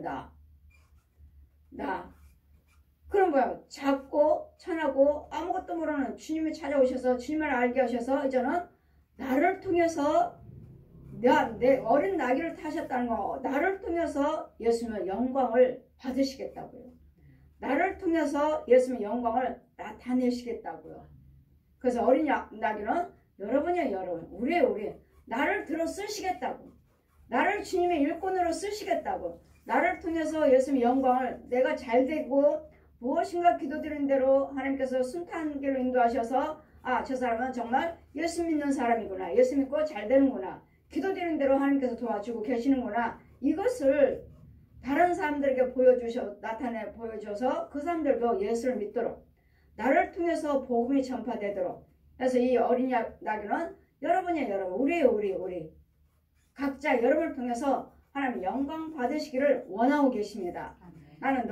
나. 그럼 뭐야? 작고 천하고 아무것도 모르는 주님이 찾아오셔서 주님을 알게 하셔서 이제는 나를 통해서 내 어린 나귀를 타셨다는 거, 나를 통해서 예수님의 영광을 받으시겠다고요. 나를 통해서 예수님의 영광을 나타내시겠다고요. 그래서 어린 나귀는 여러분이야, 여러분. 우리. 나를 들어 쓰시겠다고. 나를 주님의 일꾼으로 쓰시겠다고. 나를 통해서 예수님의 영광을 내가 잘 되고 무엇인가 기도드린 대로 하나님께서 순탄한 길로 인도하셔서 아, 저 사람은 정말 예수 믿는 사람이구나. 예수 믿고 잘 되는구나. 기도드린 대로 하나님께서 도와주고 계시는구나. 이것을 다른 사람들에게 나타내 보여줘서 그 사람들도 예수를 믿도록 나를 통해서 복음이 전파되도록. 그래서 이 어린 나귀는 여러분이에요, 여러분. 우리. 각자 여러분을 통해서 하나님 영광 받으시기를 원하고 계십니다. 나는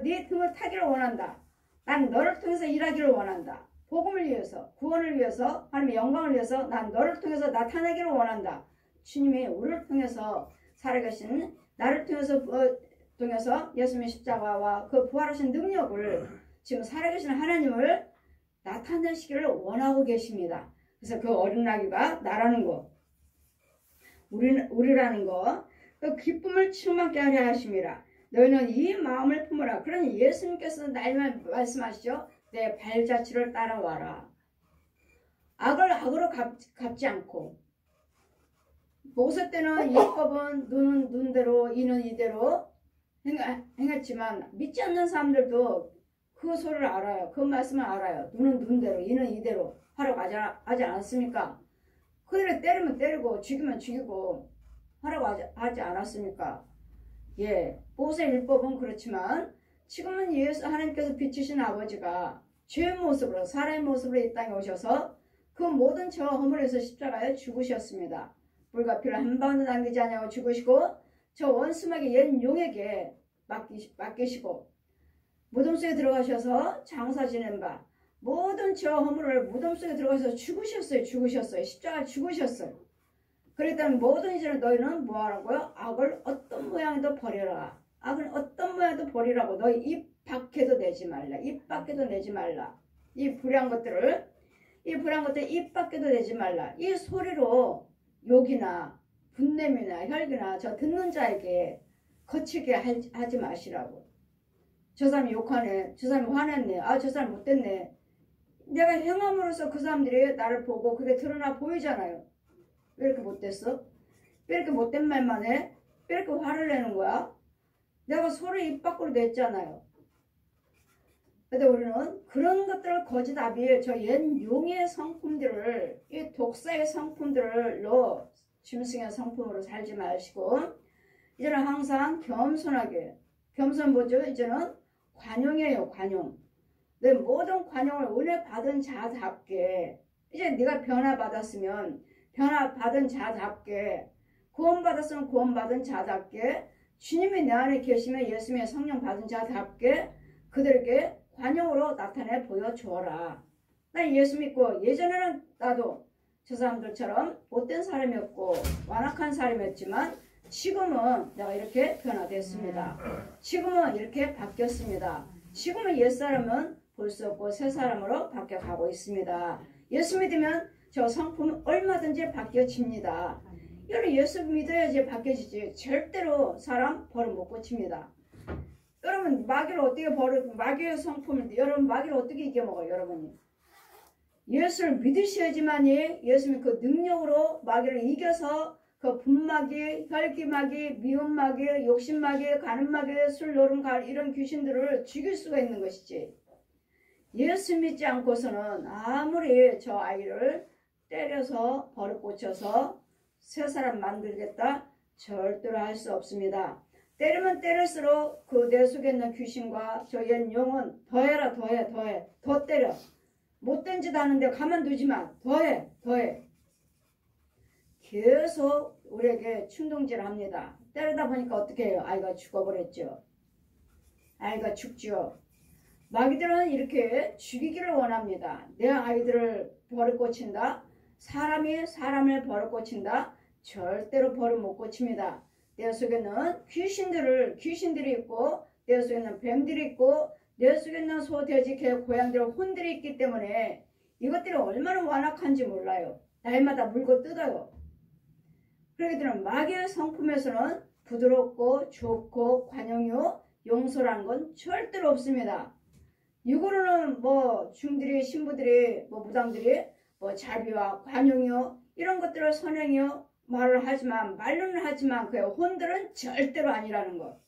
네 등을 타기를 원한다. 나는 너를 통해서 일하기를 원한다. 복음을 위해서, 구원을 위해서, 하나님의 영광을 위해서 난 너를 통해서 나타나기를 원한다. 주님이 우리를 통해서 살아계신 나를 통해서 예수님의 십자가와 그 부활하신 능력을 지금 살아계신 하나님을 나타내시기를 원하고 계십니다. 그래서 그 어린 나귀가 나라는 거, 우리라는 거, 그 기쁨을 충만케 하려 하심이라. 너희는 이 마음을 품으라. 그러니 예수님께서 날만 말씀하시죠. 내 발자취를 따라와라. 악을 악으로 갚지 않고, 모세 때는 율법은 눈은 눈대로 이는 이대로 행했지만 믿지 않는 사람들도 그 소리를 알아요. 그 말씀을 알아요. 눈은 눈대로 이는 이대로 하라고 하지 않았습니까? 그들을 때리면 때리고 죽이면 죽이고 하라고 하지 않았습니까? 예, 모세 율법은 그렇지만 지금은 하나님께서 비추신 아버지가 죄의 모습으로 사람의 모습으로 이 땅에 오셔서 그 모든 죄와 허물에서 십자가에 죽으셨습니다. 불과 피를 한 방울도 남기지 않냐고 죽으시고 저 원수막의 옛 용에게 맡기시고 무덤 속에 들어가셔서 장사 지낸 바 모든 죄와 허물을 무덤 속에 들어가서 죽으셨어요. 십자가에 죽으셨어요. 그랬다면 모든 이제는 너희는 뭐하라고요? 악을 어떤 모양도 버려라. 악을 어떤 모양도 버리라고. 너희 입 밖에도 내지 말라. 입 밖에도 내지 말라. 이 불의한 것들 입 밖에도 내지 말라. 이 소리로 욕이나 분냄이나 혈기나 저 듣는 자에게 거칠게 하지 마시라고. 저 사람이 욕하네. 저 사람이 화냈네. 아, 저 사람 못됐네. 내가 행함으로써 그 사람들이 나를 보고 그게 드러나 보이잖아요. 왜 이렇게 못됐어? 왜 이렇게 못된 말만 해? 왜 이렇게 화를 내는 거야? 내가 소리 입 밖으로 냈잖아요. 근데 우리는 그런 것들을 거짓아비 저 옛 용의 성품들을 이 독사의 성품들로 짐승의 성품으로 살지 마시고 이제는 항상 겸손하게 겸손 뭐죠? 이제는 관용이에요. 관용. 내 모든 관용을 은혜 받은 자답게 이제 네가 변화받았으면 변화받은 자답게 구원받았으면 구원받은 자답게 주님이 내 안에 계시면 예수님의 성령 받은 자답게 그들에게 관용으로 나타내 보여주어라. 나 예수 믿고 예전에는 나도 저 사람들처럼 못된 사람이었고 완악한 사람이었지만 지금은 내가 이렇게 변화됐습니다. 지금은 이렇게 바뀌었습니다. 지금은 옛사람은 볼 수 없고 새 사람으로 바뀌어가고 있습니다. 예수 믿으면 저 성품은 얼마든지 바뀌어집니다. 여러분 예수 믿어야지 바뀌어지지 절대로 사람 버릇 못 고칩니다. 여러분 마귀를 어떻게 마귀의 성품을 여러분 마귀를 어떻게 이겨먹어요? 여러분이 예수를 믿으셔야지만이 예수님이 그 능력으로 마귀를 이겨서 그 분마귀, 혈기마귀, 미움마귀, 욕심마귀, 가는마귀, 술노름 이런 귀신들을 죽일 수가 있는 것이지. 예수 믿지 않고서는 아무리 저 아이를 때려서 버릇 고쳐서 새 사람 만들겠다 절대로 할 수 없습니다. 때리면 때릴수록 그 내 속에 있는 귀신과 저 옛 용은 더해라 더해 더 때려. 못된 짓 하는데 가만두지 마. 더해 계속 우리에게 충동질을 합니다. 때리다 보니까 어떻게 해요? 아이가 죽어버렸죠. 아이가 죽죠. 마귀들은 이렇게 죽이기를 원합니다. 내 아이들을 버릇 고친다. 사람이 사람을 버릇 고친다. 절대로 버릇 못 고칩니다. 내 속에는 귀신들이 있고, 내 속에는 뱀들이 있고, 내 속에 있는 소, 돼지, 개, 고양이들, 혼들이 있기 때문에 이것들이 얼마나 완악한지 몰라요. 날마다 물고 뜯어요. 그렇기 때문에 마귀의 성품에서는 부드럽고 좋고 관용이요 용서란 건 절대로 없습니다. 육으로는 뭐 중들이 신부들이 뭐 무당들이 뭐 자비와 관용이요 이런 것들을 선행이요 말을 하지만 말로는 하지만 그의 혼들은 절대로 아니라는 것.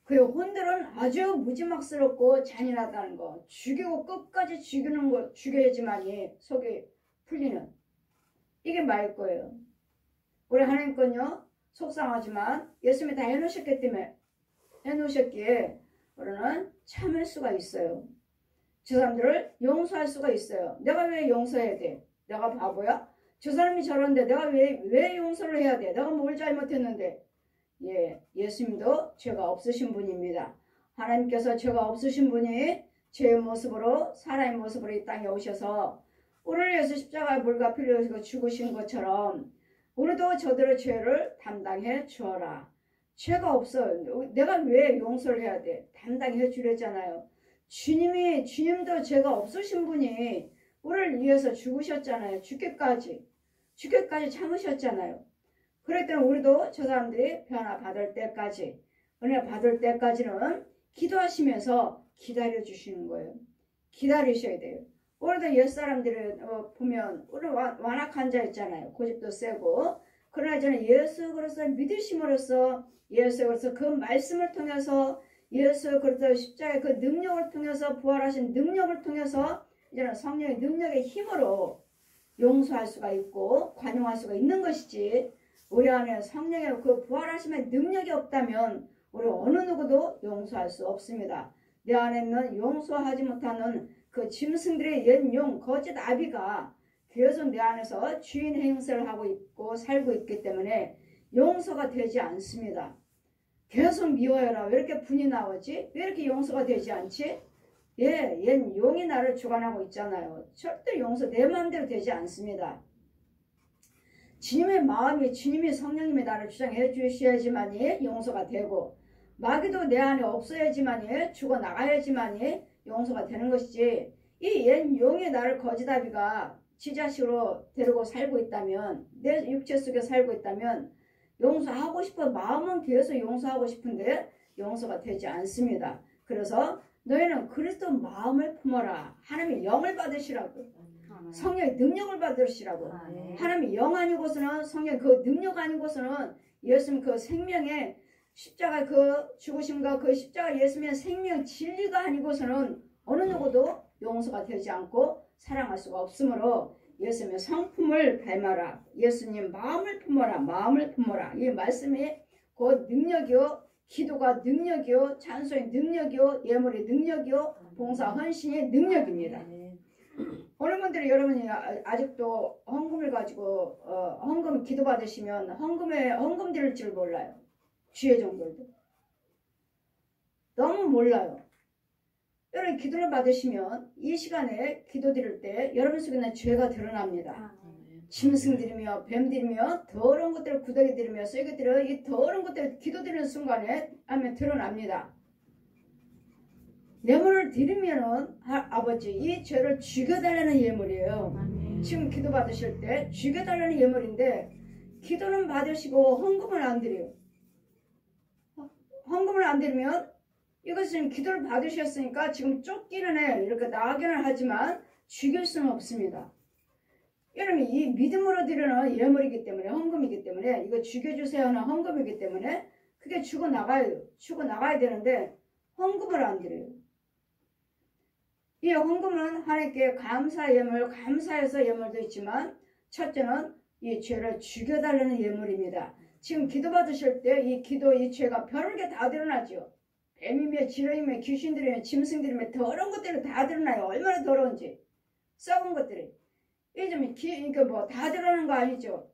그의 혼들은 아주 무지막스럽고 잔인하다는 거. 죽이고 끝까지 죽이는 거 죽여야지만이 속이 풀리는 이게 말 거예요. 우리 하나님께는요 속상하지만 예수님이 다 해놓으셨기 때문에 해놓으셨기에 우리는 참을 수가 있어요. 저 사람들을 용서할 수가 있어요. 내가 왜 용서해야 돼? 내가 바보야? 저 사람이 저런데 내가 왜 용서를 해야 돼? 내가 뭘 잘못했는데? 예, 예수님도 죄가 없으신 분입니다. 하나님께서 죄가 없으신 분이 죄의 모습으로 사람의 모습으로 이 땅에 오셔서 우리를 위해서 십자가에 물과 피를 흘리고 죽으신 것처럼 우리도 저들의 죄를 담당해 주어라. 죄가 없어요. 내가 왜 용서를 해야 돼? 담당해 주랬잖아요. 주님도 죄가 없으신 분이 우리를 위해서 죽으셨잖아요. 죽기까지 참으셨잖아요. 그랬더니 우리도 저 사람들이 변화 받을 때까지 은혜 받을 때까지는 기도하시면서 기다려 주시는 거예요. 기다리셔야 돼요. 오늘도 옛사람들을 보면 우리 완악한 자 있잖아요. 고집도 세고 그러나 저는 예수 그리스도를 믿으심으로써 예수 그리스도 그 말씀을 통해서 예수 그리스도 십자가의 그 능력을 통해서 부활하신 능력을 통해서 이제는 성령의 능력의 힘으로 용서할 수가 있고 관용할 수가 있는 것이지 우리 안에 성령의 그 부활하심의 능력이 없다면 우리 어느 누구도 용서할 수 없습니다. 내 안에 있는 용서하지 못하는 그 짐승들의 옛 용 거짓 아비가 계속 내 안에서 주인 행세를 하고 있고 살고 있기 때문에 용서가 되지 않습니다. 계속 미워해라. 왜 이렇게 분이 나오지? 왜 이렇게 용서가 되지 않지? 예, 옛 용이 나를 주관하고 있잖아요. 절대 용서 내 마음대로 되지 않습니다. 주님의 마음이 주님이 성령님이 나를 주장해 주셔야지만이 용서가 되고 마귀도 내 안에 없어야지만이 죽어나가야지만이 용서가 되는 것이지 이 옛 용이 나를 거짓아비가 지 자식으로 데리고 살고 있다면 내 육체 속에 살고 있다면 용서하고 싶어 마음은 계속 용서하고 싶은데 용서가 되지 않습니다. 그래서 너희는 그리스도 마음을 품어라. 하나님의 영을 받으시라고 성령의 능력을 받으시라고 하나님의 영 아니고서는 성령 그 능력 아니고서는 예수님 그 생명의 십자가 그 죽으심과 그 십자가 예수님의 생명 진리가 아니고서는 어느 누구도 용서가 되지 않고 사랑할 수가 없으므로 예수님의 성품을 닮아라. 예수님 마음을 품어라. 마음을 품어라. 이 말씀이 곧 능력이요. 기도가 능력이요. 찬송의 능력이요. 예물의 능력이요. 봉사 헌신의 능력입니다. 어느 분들이 여러분이 아직도 헌금을 가지고 헌금 기도 받으시면 헌금 드릴 줄 몰라요. 주의 종들도 너무 몰라요. 여러분 기도를 받으시면 이 시간에 기도 드릴 때 여러분 속에는 죄가 드러납니다. 짐승들이며 뱀들이며 더러운 것들을 구더기 들이며 쇠기들을 이 더러운 것들을 기도 드리는 순간에 하면 드러납니다. 예물을 드리면은 아버지 이 죄를 죽여달라는 예물이에요. 지금 기도 받으실 때 죽여달라는 예물인데 기도는 받으시고 헌금을 안 드려요. 헌금을 안 드리면 이것은 기도를 받으셨으니까 지금 쫓기는 해 이렇게 나가기는 하지만 죽일 수는 없습니다. 여러분 이 믿음으로 드리는 예물이기 때문에 헌금이기 때문에 이거 죽여주세요 하는 헌금이기 때문에 그게 죽어나가야 되는데 헌금을 안 드려요. 이 헌금은 하나님께 감사 예물, 감사해서 예물도 있지만 첫째는 이 죄를 죽여달라는 예물입니다. 지금 기도 받으실 때 이 기도, 이 죄가 별게 다 드러나죠. 뱀이며 지렁이며 귀신들이며 짐승들이며 더러운 것들이 다 드러나요. 얼마나 더러운지. 썩은 것들이. 이게 좀 그러니까 뭐 다 드러나는 거 아니죠.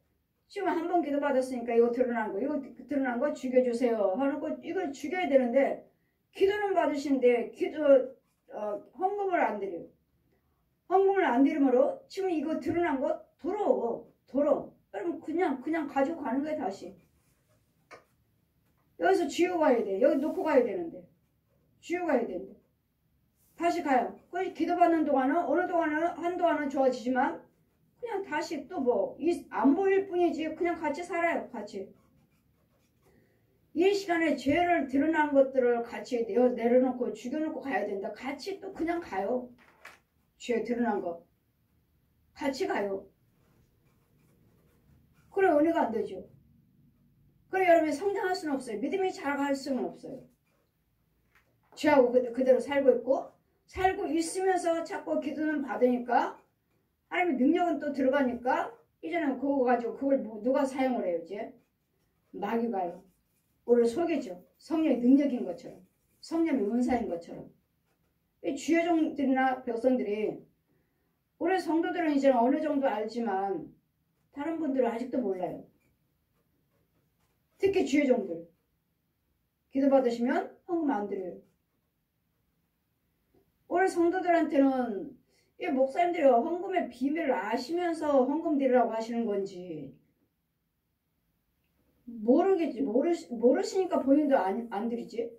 지금 한 번 기도 받았으니까 이거 드러난 거, 이거 드러난 거 죽여주세요 하는 거 이걸 죽여야 되는데 기도는 받으시는데 헌금을 안 드려요. 헌금을 안 드리므로 지금 이거 드러난 거 더러워. 여러분 그냥 가지고 가는 거예요 다시. 여기서 쥐고 가야 돼. 여기 놓고 가야 되는데. 쥐고 가야 되는데. 다시 가요. 그 기도받는 동안은 어느 동안은 한동안은 좋아지지만 그냥 다시 또 뭐 안 보일 뿐이지 그냥 같이 살아요. 같이. 이 시간에 죄를 드러난 것들을 같이 내려놓고 죽여놓고 가야 된다. 같이 또 그냥 가요. 죄 드러난 거. 같이 가요. 그래 은혜가 안 되죠. 그래 여러분이 성장할 수는 없어요. 믿음이 자라갈 수는 없어요. 죄하고 그대로 살고 있고 살고 있으면서 자꾸 기도는 받으니까 하나님의 능력은 또 들어가니까 이제는 그거 가지고 그걸 누가 사용을 해요 이제? 마귀가요. 우리를 속이죠. 성령의 능력인 것처럼 성령의 은사인 것처럼 이 주여종들이나 백성들이 우리 성도들은 이제는 어느 정도 알지만 다른 분들은 아직도 몰라요. 특히 주여종들 기도받으시면 헌금 안 드려요. 우리 성도들한테는 이 목사님들이 헌금의 비밀을 아시면서 헌금 드리라고 하시는 건지 모르겠지. 모르시니까 본인도 안 드리지.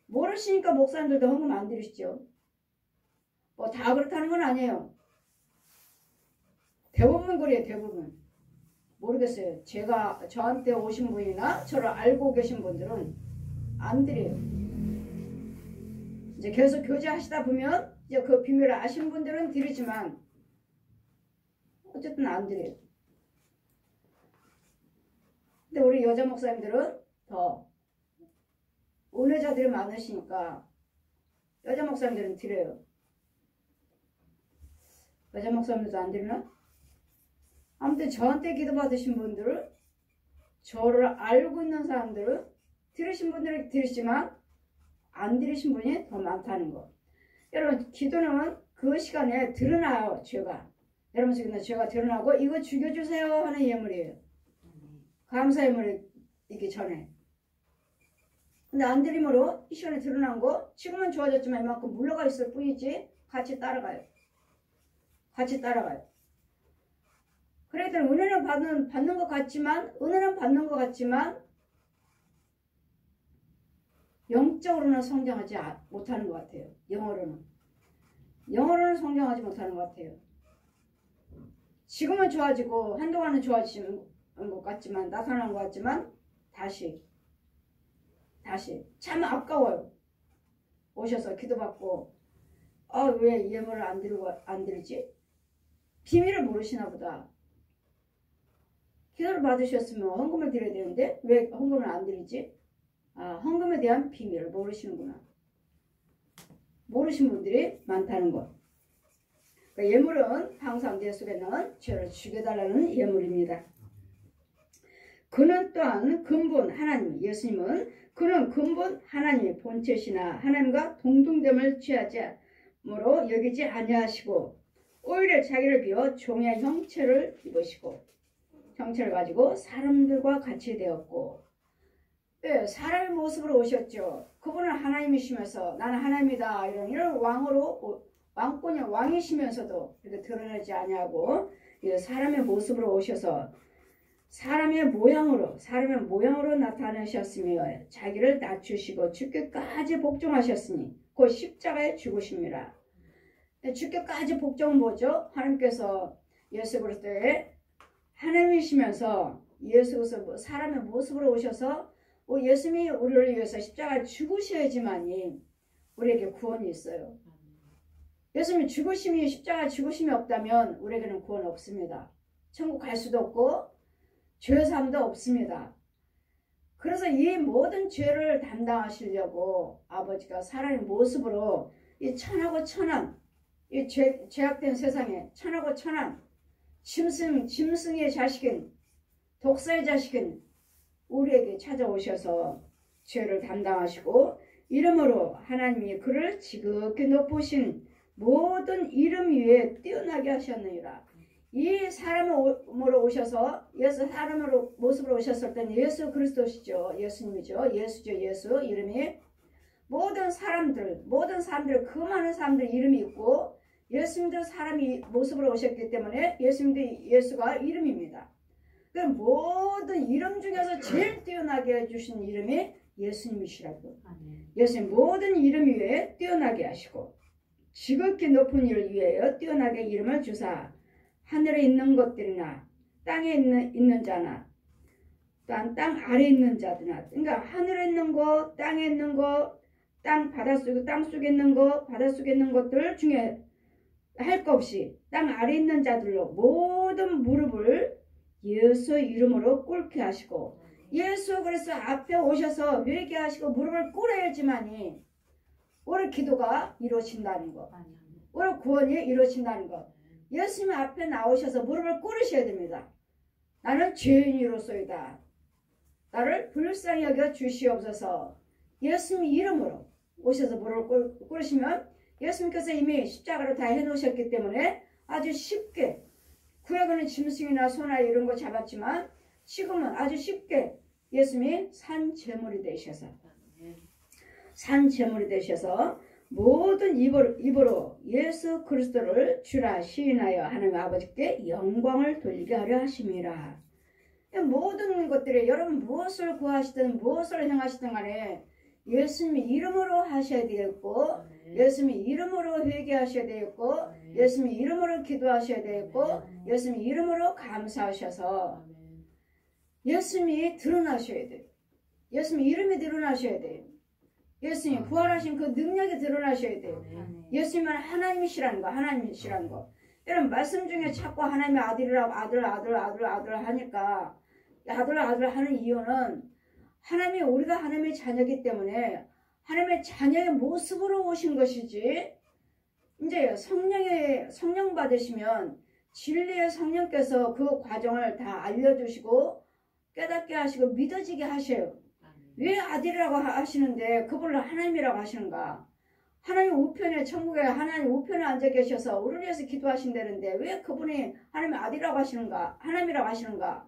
모르시니까 목사님들도 헌금 안 드리시죠. 뭐 다 그렇다는 건 아니에요. 대부분 그래요. 대부분. 모르겠어요. 저한테 오신 분이나 저를 알고 계신 분들은 안 드려요. 이제 계속 교제하시다 보면 이제 그 비밀을 아신 분들은 드리지만 어쨌든 안 드려요. 근데 우리 여자 목사님들은 더 은혜자들이 많으시니까 여자 목사님들은 드려요. 여자 목사님들도 안 드리나? 아무튼 저한테 기도 받으신 분들은 저를 알고 있는 사람들은 들으신 분들은 들으시지만 안 들으신 분이 더 많다는 거. 여러분 기도는 그 시간에 드러나요. 죄가. 여러분 지금 죄가 드러나고 이거 죽여주세요 하는 예물이에요. 감사 예물이 있기 전에. 근데 안 드림으로 이 시간에 드러난 거 지금은 좋아졌지만 이만큼 물러가 있을 뿐이지 같이 따라가요. 같이 따라가요. 그래도 은혜는 받는 것 같지만 영적으로는 성장하지 못하는 것 같아요. 영어로는 성장하지 못하는 것 같아요. 지금은 좋아지고 한동안은 좋아지는 것 같지만 나타나는 것 같지만 다시 참 아까워요. 오셔서 기도받고 왜 예물을 안 드리지? 비밀을 모르시나 보다. 기도를 받으셨으면 헌금을 드려야 되는데 왜 헌금을 안 드리지? 헌금에 대한 비밀을 모르시는구나. 모르신 분들이 많다는 것. 그러니까 예물은 항상 내 속에 넣은 죄를 죽여달라는 예물입니다. 그는 또한 근본 하나님, 예수님은 그는 근본 하나님의 본체시나 하나님과 동등됨을 취하므로 여기지 아니하시고 오히려 자기를 비워 종의 형체를 입으시고 형체를 가지고 사람들과 같이 되었고 사람의 모습으로 오셨죠. 그분은 하나님이시면서 나는 하나님이다 이런 왕권의 왕이시면서도 이렇게 드러내지 아니하고 사람의 모습으로 오셔서 사람의 모양으로 나타나셨으며 자기를 낮추시고 죽기까지 복종하셨으니 곧 십자가에 죽으십니다. 죽기까지 복종은 뭐죠? 하나님께서 예수 그리스도의 하나님이시면서 예수 그리스도 사람의 모습으로 오셔서 예수님이 우리를 위해서 십자가에 죽으셔야지만이 우리에게 구원이 있어요. 예수님이 십자가 죽으심이 없다면 우리에게는 구원 없습니다. 천국 갈 수도 없고 죄사함도 없습니다. 그래서 이 모든 죄를 담당하시려고 아버지가 사람의 모습으로 이 천하고 천한 이 죄악된 세상에 천하고 천한 짐승의 자식인 독사의 자식인 우리에게 찾아오셔서 죄를 담당하시고 이름으로 하나님이 그를 지극히 높으신 모든 이름 위에 뛰어나게 하셨느니라. 이 사람으로 오셔서 사람으로 모습으로 오셨을 때는 예수 그리스도시죠. 예수님이죠. 예수 이름이 모든 사람들 그 많은 사람들 이름이 있고 예수님도 사람이 모습으로 오셨기 때문에 예수가 이름입니다. 그 모든 이름 중에서 제일 뛰어나게 해주신 이름이 예수님이시라고. 예수님 모든 이름 위에 뛰어나게 하시고 지극히 높은 일을 위하여 뛰어나게 이름을 주사 하늘에 있는 것들이나 땅에 있는 자나 땅 아래에 있는 자들이나, 그러니까 하늘에 있는 거, 땅에 있는 거, 땅 속에 있는 거, 바닷속에 있는 것들 중에 할 것 없이 땅 아래에 있는 자들로 모든 무릎을 예수 이름으로 꿇게 하시고, 예수 그리스도 앞에 오셔서 회개하시고 무릎을 꿇어야지만이 우리 기도가 이루어진다는 거, 우리 구원이 이루어진다는 거. 예수님 앞에 나오셔서 무릎을 꿇으셔야 됩니다. 나는 죄인이로소이다. 나를 불쌍히 여겨 주시옵소서. 예수님 이름으로 오셔서 무릎을 꿇으시면 예수님께서 이미 십자가로 다 해놓으셨기 때문에 아주 쉽게, 구약에는 짐승이나 소나 이런 거 잡았지만 지금은 아주 쉽게 예수님이 산 제물이 되셔서 모든 입으로 예수 그리스도를 주라 시인하여 하나님 아버지께 영광을 돌리게 하려 하심이라. 모든 것들에 여러분 무엇을 구하시든 무엇을 행하시든 간에 예수님의 이름으로 하셔야 되겠고, 예수님의 이름으로 회개하셔야 되겠고, 예수님의 이름으로 기도하셔야 되겠고, 예수님의 이름으로 감사하셔서 예수님이 드러나셔야 돼요. 예수님 이름이 드러나셔야 돼요. 예수님 부활하신 그 능력이 드러나셔야 돼요. 예수님은 하나님이시라는 거. 여러분 말씀 중에 자꾸 하나님의 아들이라고 아들 하니까 아들 하는 이유는 하나님이, 우리가 하나님의 자녀이기 때문에 하나님의 자녀의 모습으로 오신 것이지, 이제 성령 받으시면 진리의 성령께서 그 과정을 다 알려주시고 깨닫게 하시고 믿어지게 하셔요. 왜 아들이라고 하시는데 그분을 하나님이라고 하시는가? 하나님 우편에, 천국에 하나님 우편에 앉아 계셔서 우리를 위해서 기도하신다는데 왜 그분이 하나님의 아들이라고 하시는가? 하나님이라고 하시는가?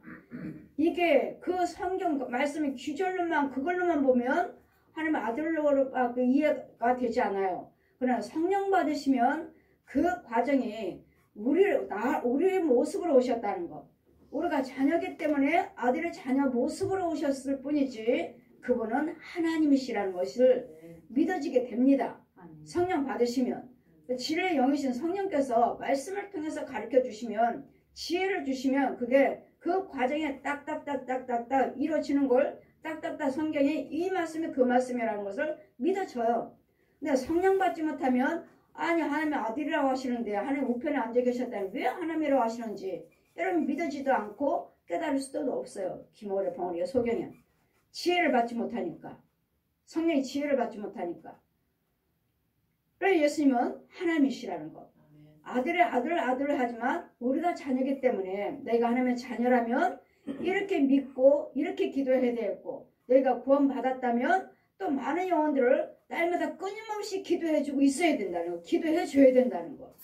이게 그 성경 말씀이 귀절로만 그걸로만 보면 하나님의 아들로 이해가 되지 않아요. 그러나 성령 받으시면 그 과정이 우리의 모습으로 오셨다는 것. 우리가 자녀이기 때문에 아들의 자녀 모습으로 오셨을 뿐이지 그분은 하나님이시라는 것을 믿어지게 됩니다. 성령 받으시면. 진리의 영이신 성령께서 말씀을 통해서 가르쳐 주시면, 지혜를 주시면 그게 그 과정에 딱딱딱딱딱딱 이루어지는 걸 딱딱딱 성경이 이 말씀이 그 말씀이라는 것을 믿어져요. 근데 성령 받지 못하면 아니 하나님의 아들이라고 하시는데 하나님 우편에 앉아 계셨다면 왜 하나님이라고 하시는지 여러분 믿어지도 않고 깨달을 수도 없어요. 기모래 벙어리가 소경이야. 지혜를 받지 못하니까. 성령의 지혜를 받지 못하니까. 그래서 예수님은 하나님이시라는 것. 아들을 하지만 우리가 자녀이기 때문에 너희가 하나님의 자녀라면 이렇게 믿고 이렇게 기도해야 되겠고, 너희가 구원 받았다면 또 많은 영혼들을 날마다 끊임없이 기도해주고 있어야 된다는 거. 기도해줘야 된다는 거.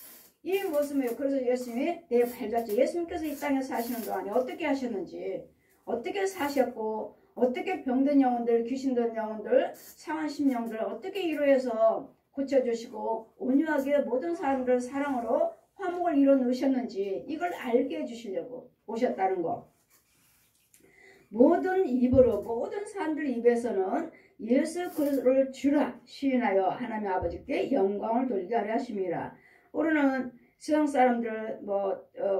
이 모습이에요. 그래서 예수님이 내 발자취, 예수님께서 이 땅에 사시는 동안에 어떻게 하셨는지, 어떻게 사셨고, 어떻게 병든 영혼들, 귀신 든 영혼들, 상한 영혼들 어떻게 이루어서 고쳐주시고 온유하게 모든 사람들 사랑으로 화목을 이뤄 놓으셨는지 이걸 알게 해주시려고 오셨다는 거. 모든 입으로, 모든 사람들 입에서는 예수 그리스도를 주라 시인하여 하나님 아버지께 영광을 돌리게 하려 하심이라. 우리는 세상 사람들,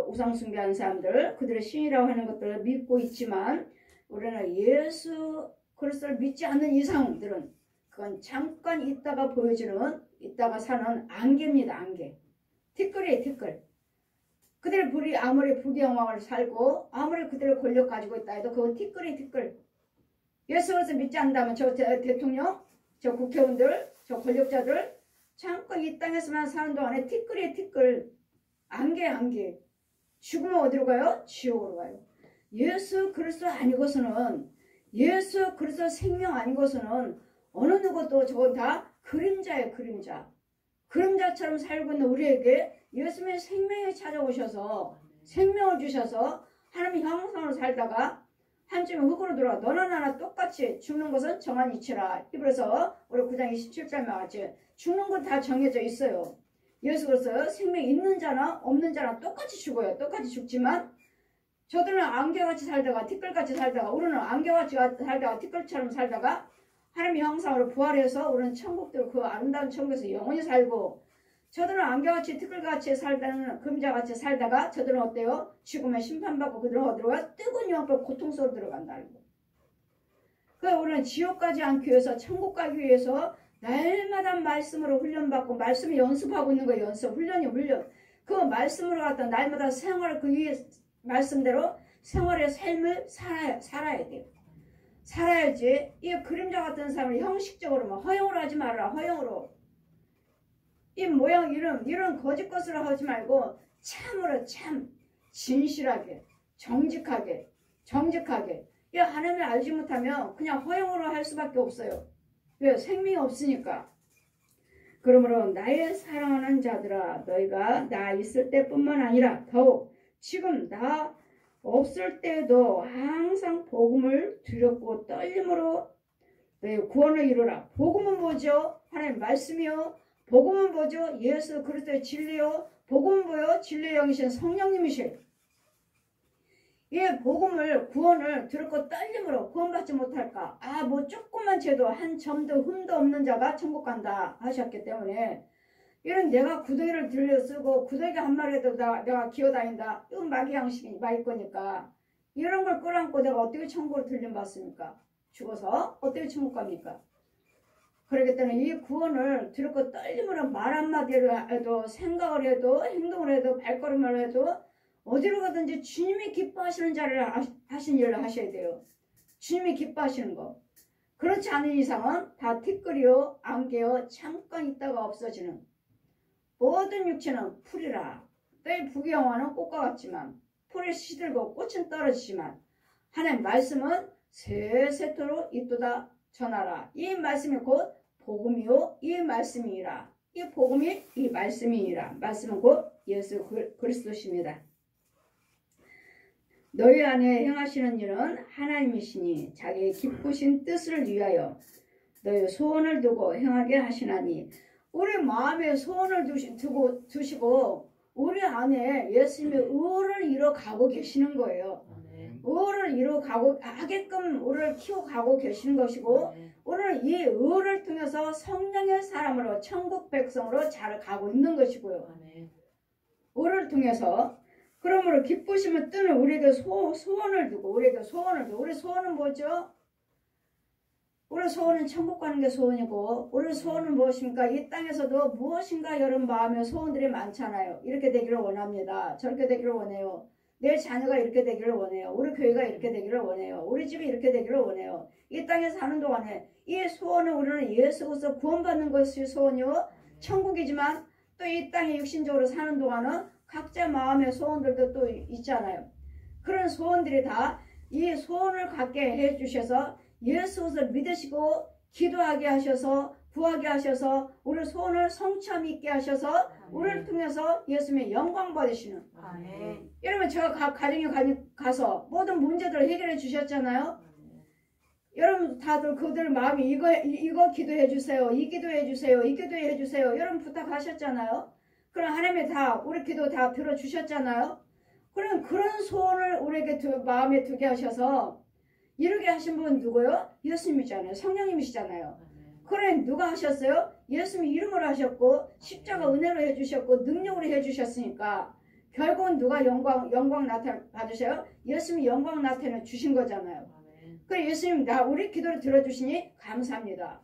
우상 숭배하는 사람들, 그들의 신이라고 하는 것들을 믿고 있지만 우리는 예수 그리스도를 믿지 않는 이상들은 그건 잠깐 있다가 보여주는, 있다가 사는 안개입니다. 안개. 티끌이에요. 티끌. 그들이 아무리 부귀영화를 살고 아무리 그들의 권력 가지고 있다 해도 그건 티끌이에요. 티끌. 예수 그리스도 믿지 않는다면 저 대통령, 저 국회의원들, 저 권력자들 잠깐 이 땅에서만 사는 동안에 티끌이에요. 티끌. 안개. 죽으면 어디로 가요? 지옥으로 가요. 예수 그리스도 아니고서는, 예수 그리스도 생명 아니고서는 어느 누구도 저건 다 그림자예요. 그림자. 그림자처럼 살고 있는 우리에게 예수님의 생명이 찾아오셔서 생명을 주셔서 하나님의 형상으로 살다가 한쯤에 흙으로 들어와 너나 나나 똑같이 죽는 것은 정한 이치라. 히브리서 우리 9장 27절에 같이 죽는 건 다 정해져 있어요. 예수 그리스도 생명 있는 자나 없는 자나 똑같이 죽어요. 똑같이 죽지만 저들은 안개같이 살다가 티끌같이 살다가 우리는 안개같이 살다가 티끌처럼 살다가 하나님의 형상으로 부활해서 우리는 천국들 그 아름다운 천국에서 영원히 살고 저들은 안개같이 티끌같이 살다는 금자같이 살다가 저들은 어때요? 죽음에 심판받고 그들은 어디로 가? 뜨거운 영불 고통 속으로 들어간다는 거. 그래서 우리는 지옥 가지 않기 위해서 천국 가기 위해서 날마다 말씀으로 훈련받고 말씀을 연습하고 있는 거예요. 연습, 훈련이 훈련. 그 말씀으로 갖다 날마다 생활을 그 말씀대로 생활의 삶을 살아야 돼요. 살아야지. 이 그림자 같은 사람을 형식적으로만 허용으로 하지 말아라. 허용으로. 이 모양 이런 거짓 것으로 하지 말고 참으로 참 진실하게 정직하게 이 하나님을 알지 못하면 그냥 허용으로 할 수밖에 없어요. 왜? 생명이 없으니까. 그러므로 나의 사랑하는 자들아 너희가 나 있을 때뿐만 아니라 더욱 지금 나 없을 때도 항상 복음을 두렵고 떨림으로 너희 구원을 이루라. 복음은 뭐죠? 하나님 말씀이요. 복음은 뭐죠? 예수 그리스도의 진리요. 복음은 뭐요? 진리의 영이신 성령님이실. 이 복음을 구원을 두렵고 떨림으로 구원받지 못할까? 뭐 조금만 죄도 한 점도 흠도 없는 자가 천국 간다 하셨기 때문에 이런 내가 구더기를 들려 쓰고 구더기 한 마리에도 내가 기어다닌다. 이건 마귀 양식이 마귀 거니까 이런 걸 끌어안고 내가 어떻게 천국으로 들림 받습니까? 죽어서 어떻게 천국 갑니까? 그렇기 때문에 이 구원을 두렵고 떨림으로 말 한마디를 해도 생각을 해도 행동을 해도 발걸음을 해도 어디로 가든지 주님이 기뻐하시는 자를 하신 일을 하셔야 돼요. 주님이 기뻐하시는 거. 그렇지 않은 이상은 다 티끌이요 안개요 잠깐 있다가 없어지는 모든 육체는 풀이라. 때의 부귀영화는 꽃과 같지만 풀이 시들고 꽃은 떨어지지만 하나님 말씀은 세세토록 있도다 전하라. 이 말씀이 곧 복음이요 이 말씀이라. 이 복음이 이 말씀이라. 말씀은 곧 예수 그리스도십니다. 너희 안에 행하시는 일은 하나님이시니 자기의 기쁘신 뜻을 위하여 너희 소원을 두고 행하게 하시나니 우리 마음에 소원을 두시고 우리 안에 예수님의 의를 이뤄가고 계시는 거예요. 의를 이뤄가고 하게끔 우리를 키워가고 계시는 것이고 오늘 이 의를 통해서 성령의 사람으로 천국 백성으로 잘 가고 있는 것이고요. 의를 통해서 그러므로 기쁘심을 뜨는 우리에게 소원을 두고 우리 소원은 뭐죠? 우리 소원은 천국 가는 게 소원이고 우리 소원은 무엇입니까? 이 땅에서도 무엇인가 여러분 마음에 소원들이 많잖아요. 이렇게 되기를 원합니다. 저렇게 되기를 원해요. 내 자녀가 이렇게 되기를 원해요. 우리 교회가 이렇게 되기를 원해요. 우리 집이 이렇게 되기를 원해요. 이 땅에 사는 동안에 이 소원은 우리는 예수 그리스도 구원받는 것이 소원이요 천국이지만 또 이 땅에 육신적으로 사는 동안은 각자 마음의 소원들도 또 있잖아요. 그런 소원들이 다 이 소원을 갖게 해주셔서 예수 그리스도를 믿으시고 기도하게 하셔서 구하게 하셔서 우리 소원을 성취함 있게 하셔서 우리를 통해서 예수님의 영광 받으시는. 여러분 제가 가정에 가서 모든 문제들을 해결해 주셨잖아요. 여러분 다들 그들 마음이 이거 기도해 주세요. 이 기도해 주세요. 이 기도해 주세요. 여러분 부탁하셨잖아요. 그럼 하나님이 다 우리 기도 다 들어주셨잖아요. 그럼 그런 소원을 우리에게 마음에 두게 하셔서 이루게 하신 분은 누구요? 예수님이잖아요. 성령님이시잖아요. 그래 누가 하셨어요? 예수님 이름으로 하셨고 십자가 은혜로 해주셨고 능력으로 해주셨으니까 결국은 누가 영광 나타내 받으셔요? 예수님이 영광 나타내 주신 거잖아요. 그래 예수님 우리 기도를 들어주시니 감사합니다.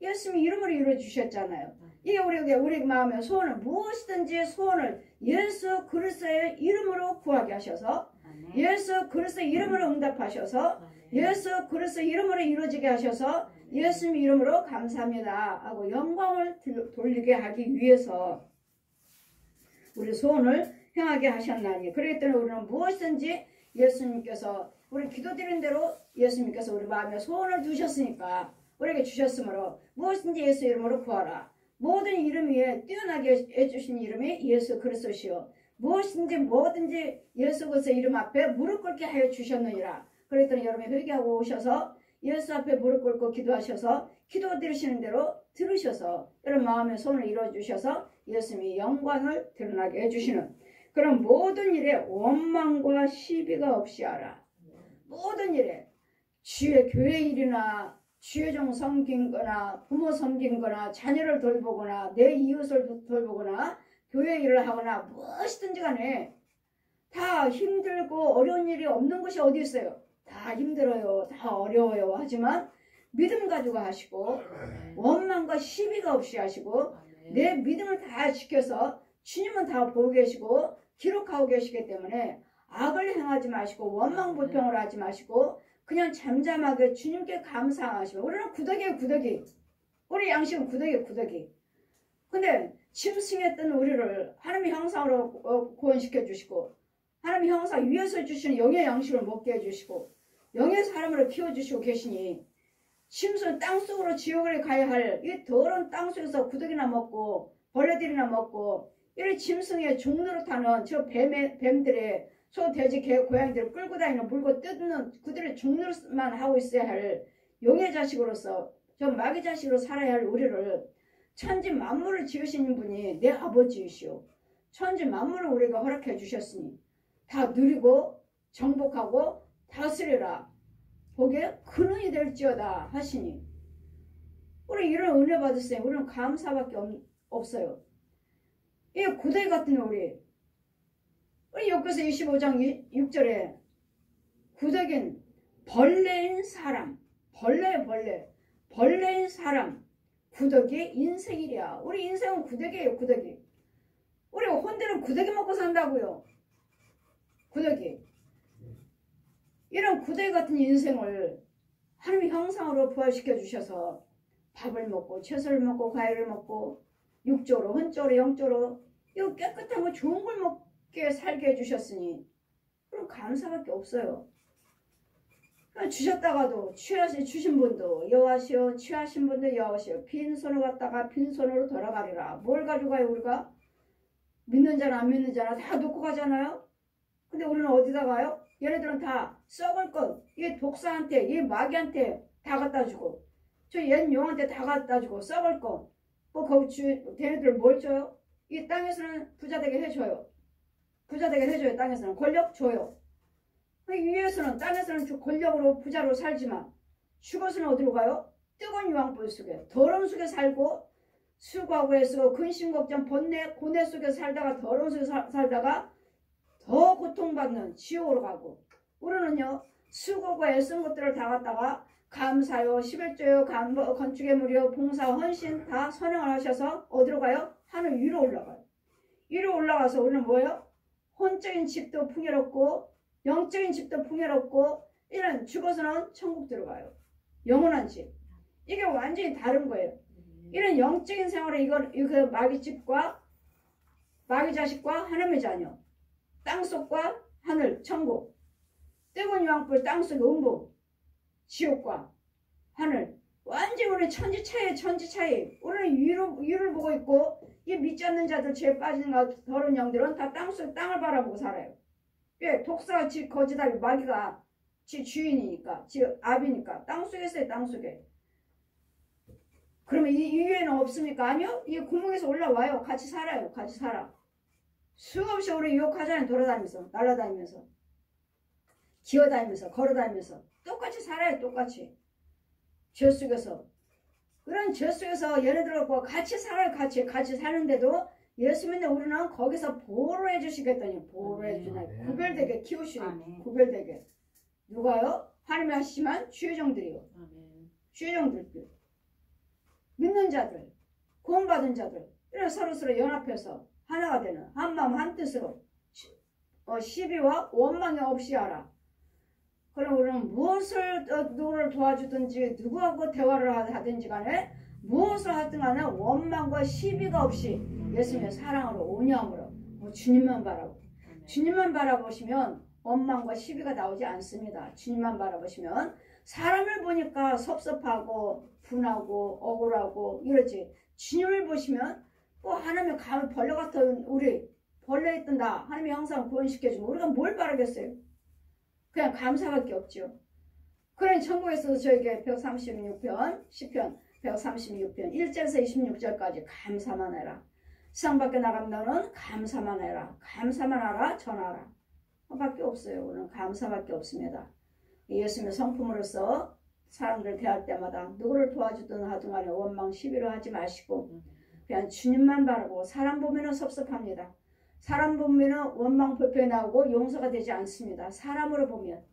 예수님이 이름으로 이루어주셨잖아요. 이게 우리 마음의 소원을 무엇이든지 소원을 예수 그리스도의 이름으로 구하게 하셔서 예수 그리스도의 이름으로 응답하셔서 예수 그리스도의 이름으로 이루어지게 하셔서 예수님 이름으로 감사합니다 하고 영광을 돌리게 하기 위해서 우리 소원을 행하게 하셨나니 그렇기 때문에 우리는 무엇이든지 예수님께서 우리 기도드린 대로 예수님께서 우리 마음에 소원을 두셨으니까 우리에게 주셨으므로 무엇이든지 예수 이름으로 구하라. 모든 이름 위에 뛰어나게 해주신 이름이 예수 그리스도시요 무엇이든지 뭐든지 예수 그리스도 이름 앞에 무릎 꿇게 하여 주셨느니라. 그랬더니 여러분이 회개하고 오셔서 예수 앞에 무릎 꿇고 기도하셔서 기도 드리시는 대로 들으셔서 여러분 마음의 소원을 이루어주셔서 예수님이 영광을 드러나게 해주시는 그럼 모든 일에 원망과 시비가 없이 하라. 모든 일에 주의 교회 일이나 주의 종 섬긴 거나 부모 섬긴 거나 자녀를 돌보거나 내 이웃을 돌보거나 교회 일을 하거나 무엇이든지 간에 다 힘들고 어려운 일이 없는 것이 어디 있어요? 다 힘들어요. 다 어려워요. 하지만 믿음 가지고 하시고 원망과 시비가 없이 하시고 내 믿음을 다 지켜서 주님은 다 보고 계시고 기록하고 계시기 때문에 악을 행하지 마시고 원망 불평을 하지 마시고 그냥 잠잠하게 주님께 감사하시면 우리는 구더기예요. 구더기. 우리 양식은 구더기예요. 구더기. 근데 짐승했던 우리를 하나님의 형상으로 구원시켜 주시고 하나님의 형상 위에서 주시는 영의 양식을 먹게 해주시고 영의 사람으로 키워주시고 계시니 짐승은 땅속으로 지옥을 가야 할 이 더러운 땅속에서 구더기나 먹고 벌레들이나 먹고 이런 짐승의 종로로 타는 저 뱀들의 소, 돼지, 개, 고양이들을 끌고 다니는 물고 뜯는 그들의 종로만 하고 있어야 할 용의 자식으로서 저 마귀 자식으로 살아야 할 우리를 천지 만물을 지으신 분이 내 아버지이시오. 천지 만물을 우리가 허락해 주셨으니 다 누리고 정복하고 다스리라. 보게 근원이 될지어다 하시니 우리 이런 은혜 받으세요. 우리는 감사밖에 없어요. 이 구더기 같은 우리 욥기서 25장 6절에 구더기는 벌레인 사람 벌레인 사람 구더기의 인생이랴. 우리 인생은 구더기예요. 구더기. 우리 혼들은 구더기 먹고 산다고요. 구더기. 이런 구더기 같은 인생을 하나님의 형상으로 부활시켜 주셔서 밥을 먹고 채소를 먹고 과일을 먹고 육조로 혼조로 영조로 이거 깨끗한 거 좋은 걸 먹게 살게 해주셨으니 그럼 감사밖에 없어요. 주셨다가도 주신 분도 여호와시오 취하신 분도 여호와시오 빈손으로 갔다가 빈손으로 돌아가리라. 뭘 가지고 가요 우리가? 믿는 자나 안 믿는 자나 다 놓고 가잖아요. 근데 우리는 어디다 가요? 얘네들은 다 썩을 것, 이 독사한테, 이 마귀한테 다 갖다 주고, 저 옛 용한테 다 갖다 주고, 썩을 것. 걔네들 뭘 줘요? 이 땅에서는 부자 되게 해줘요. 부자 되게 해줘요. 땅에서는 권력 줘요. 위에서는 땅에서는 권력으로 부자로 살지만 죽어서는 어디로 가요? 뜨거운 유황불 속에 더러운 속에 살고 수고하고 애쓰고 근심 걱정 번뇌 고뇌 속에 살다가 더러운 속에 살다가 더 고통받는 지옥으로 가고 우리는요 수고하고 애쓴 것들을 다 갖다가 감사요 11조요 건축의 무료 봉사 헌신 다 선행을 하셔서 어디로 가요? 하늘 위로 올라가요. 위로 올라가서 우리는 뭐예요? 혼적인 집도 풍요롭고 영적인 집도 풍요롭고 이런 죽어서는 천국 들어가요. 영원한 집. 이게 완전히 다른 거예요. 이런 영적인 생활에 이거 마귀 집과 마귀 자식과 하나님의 자녀 땅속과 하늘 천국 뜨거운 유황불 땅속 음부 지옥과 하늘 완전히 우리 천지 차이 우리는 위를 보고 있고 이 믿지 않는 자들 죄 빠진 더러운 영들은 다 땅속 땅을 바라보고 살아요. 왜? 독사가 지 거지다리 마귀가 지 주인이니까 지 압이니까 땅속에 있어요. 땅속에. 그러면 이 위에는 없습니까? 아니요. 이 구멍에서 올라와요. 같이 살아요. 같이 살아. 수없이 우리 유혹하잖아요. 돌아다니면서 날아다니면서 기어다니면서 걸어다니면서 똑같이 살아요. 똑같이 죄 속에서 그런 죄 속에서 얘네들하고 같이 살아요. 같이 사는데도 예수 믿는 우리는 거기서 보호를 해주시겠다니 보호를 해주나 구별되게 키우시니 구별되게 누가요? 하나님이 하시지만 주의 종들이요. 주의 종들 믿는 자들 구원받은 자들 이런 서로 연합해서 하나가 되는 한마음 한뜻으로 시비와 원망이 없이 하라. 그럼 우리는 무엇을 누구를 도와주든지 누구하고 대화를 하든지 간에 무엇을 하든 간에 원망과 시비가 없이 예수님의 사랑으로 온유함으로 주님만 바라보고 주님만 바라보시면 원망과 시비가 나오지 않습니다. 주님만 바라보시면 사람을 보니까 섭섭하고 분하고 억울하고 이러지 주님을 보시면 하나님의 벌레 같은 우리 벌레 있던 나 하나님의 형상을 구원시켜주면 우리가 뭘 바라겠어요? 그냥 감사밖에 없죠. 그러니 천국에서도 저에게 136편 10편 136편 1절에서 26절까지 감사만 해라. 세상 밖에 나가면 너는 감사만 해라. 감사만 하라. 전하라. 밖에 없어요. 오늘 감사밖에 없습니다. 예수님의 성품으로서 사람들 대할 때마다 누구를 도와주든 하든 간에 원망 시비를 하지 마시고 그냥 주님만 바라고 사람 보면은 섭섭합니다. 사람 보면은 원망 불평이 나오고 용서가 되지 않습니다. 사람으로 보면.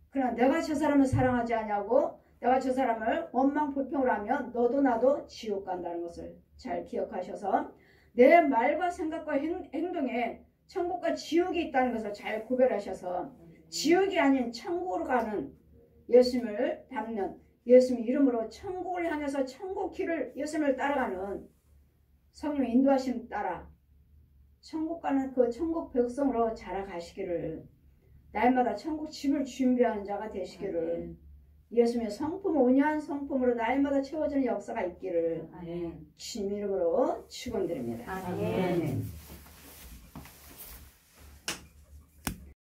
그러나 내가 저 사람을 사랑하지 않냐고 내가 저 사람을 원망 불평을 하면 너도 나도 지옥 간다는 것을 잘 기억하셔서 내 말과 생각과 행동에 천국과 지옥이 있다는 것을 잘 구별하셔서 지옥이 아닌 천국으로 가는 예수님을 닮는 예수님 이름으로 천국을 향해서 천국 길을 예수님을 따라가는 성령의 인도하심 따라 천국 가는 그 천국 백성으로 자라가시기를 날마다 천국 집을 준비하는 자가 되시기를 예수님의 성품 온유한 성품으로 날마다 채워지는 역사가 있기를 주님 이름으로 축원드립니다. 아멘.